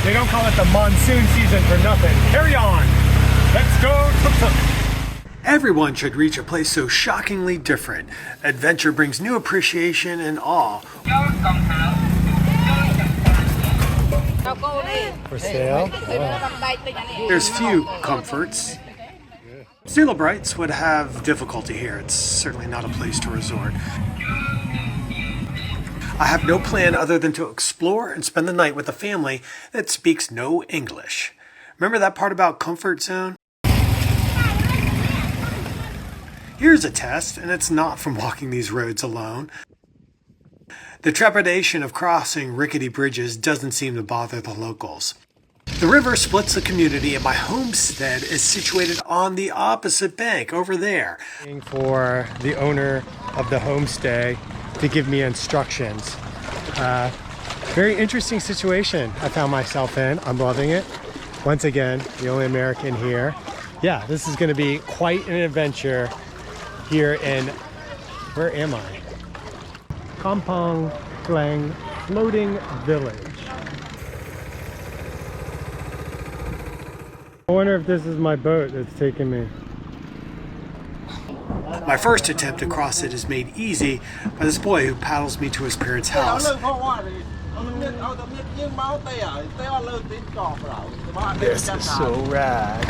They don't call it the monsoon season for nothing. Carry on. Let's go tuk tuk. Everyone should reach a place so shockingly different. Adventure brings new appreciation and awe. For sale? There's few comforts. Celebrites would have difficulty here. It's certainly not a place to resort. I have no plan other than to explore and spend the night with a family that speaks no English. Remember that part about comfort zone? Here's a test, and it's not from walking these roads alone. The trepidation of crossing rickety bridges doesn't seem to bother the locals. The river splits the community, and my homestead is situated on the opposite bank, over there. Waiting for the owner of the homestay to give me instructions. Very interesting situation I found myself in. I'm loving it. Once again, the only American here. Yeah, this is going to be quite an adventure here in, where am I? Kampong, Khleang floating village. I wonder if this is my boat that's taking me. My first attempt to cross it is made easy by this boy who paddles me to his parents' house. This is so rad.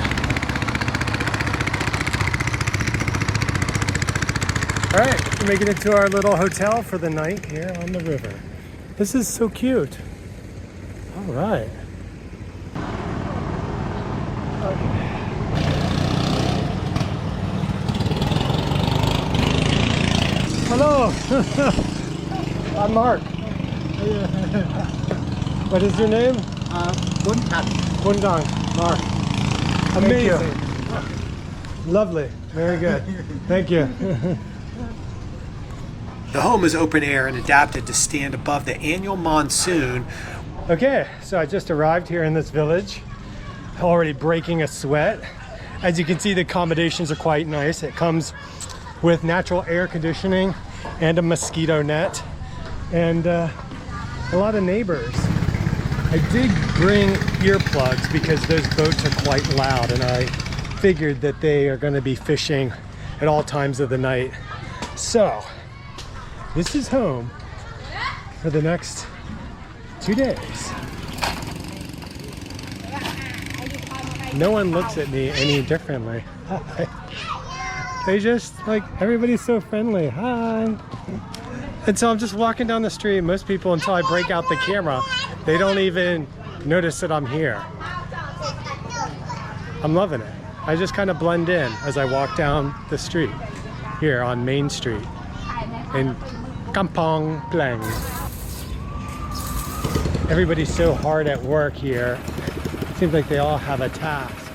All right, we're making it to our little hotel for the night here on the river. This is so cute. All right. Hello. I'm Mark. What is your name? Bundang. Mark. Amazing. Lovely. Very good. Thank you. The home is open air and adapted to stand above the annual monsoon. Okay, so I just arrived here in this village, already breaking a sweat. As you can see, the accommodations are quite nice. It comes with natural air conditioning and a mosquito net and a lot of neighbors. I did bring earplugs because those boats are quite loud, and I figured that they are going to be fishing at all times of the night. So this is home for the next 2 days. No one looks at me any differently. They just, like, everybody's so friendly. Hi. And so I'm just walking down the street. Most people, until I break out the camera, they don't even notice that I'm here. I'm loving it. I just kind of blend in as I walk down the street here on Main Street in Kampong, Khleang. Everybody's so hard at work here. Seems like they all have a task.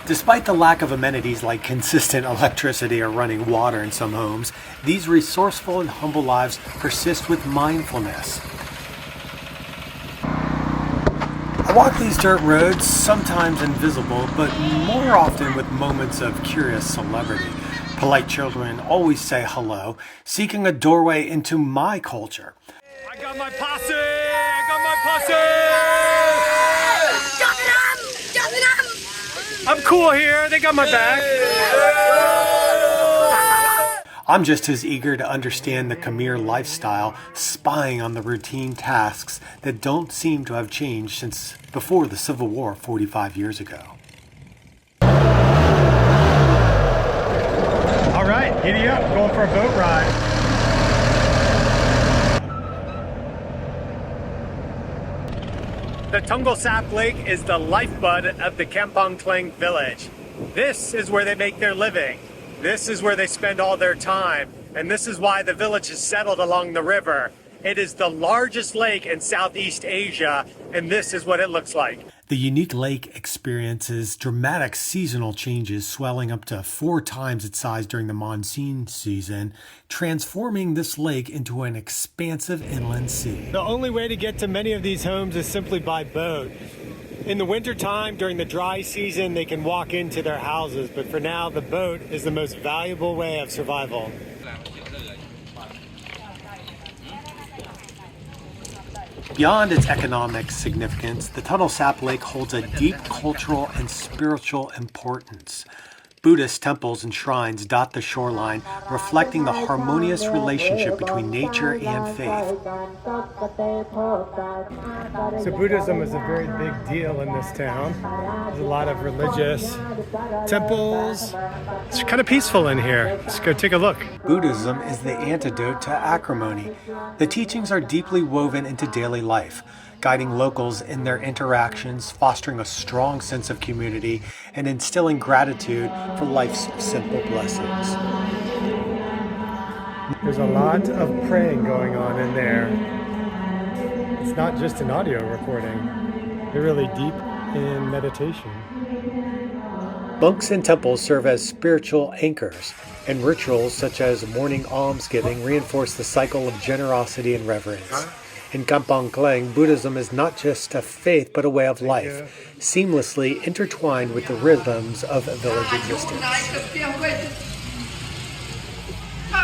Despite the lack of amenities like consistent electricity or running water in some homes, these resourceful and humble lives persist with mindfulness. I walk these dirt roads, sometimes invisible, but more often with moments of curious celebrity. Polite children always say hello, seeking a doorway into my culture. I got my posse! I got my posse! I'm cool here. They got my back. I'm just as eager to understand the Khmer lifestyle, spying on the routine tasks that don't seem to have changed since before the Civil War 45 years ago. All right, giddy up. Going for a boat ride. The Tonle Sap Lake is the lifeblood of the Kampong Khleang village. This is where they make their living. This is where they spend all their time. And this is why the village is settled along the river. It is the largest lake in Southeast Asia, and this is what it looks like. The unique lake experiences dramatic seasonal changes, swelling up to 4 times its size during the monsoon season, transforming this lake into an expansive inland sea. The only way to get to many of these homes is simply by boat. In the wintertime, during the dry season, they can walk into their houses, but for now, the boat is the most valuable way of survival. Beyond its economic significance, the Tonle Sap Lake holds a deep cultural and spiritual importance. Buddhist temples and shrines dot the shoreline, reflecting the harmonious relationship between nature and faith. So Buddhism is a very big deal in this town. There's a lot of religious temples. It's kind of peaceful in here. Let's go take a look. Buddhism is the antidote to acrimony. The teachings are deeply woven into daily life, guiding locals in their interactions, fostering a strong sense of community, and instilling gratitude for life's simple blessings. There's a lot of praying going on in there. It's not just an audio recording. They're really deep in meditation. Monks and temples serve as spiritual anchors, and rituals such as morning almsgiving reinforce the cycle of generosity and reverence. In Kampong, Khleang, Buddhism is not just a faith but a way of life, seamlessly intertwined with the rhythms of village existence.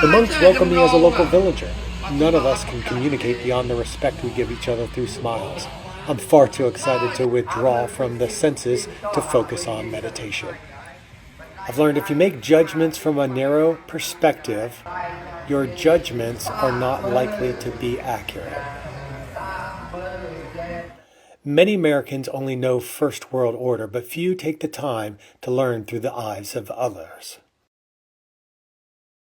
The monks welcome me as a local villager. None of us can communicate beyond the respect we give each other through smiles. I'm far too excited to withdraw from the senses to focus on meditation. I've learned if you make judgments from a narrow perspective, your judgments are not likely to be accurate. Many Americans only know first world order, but few take the time to learn through the eyes of others.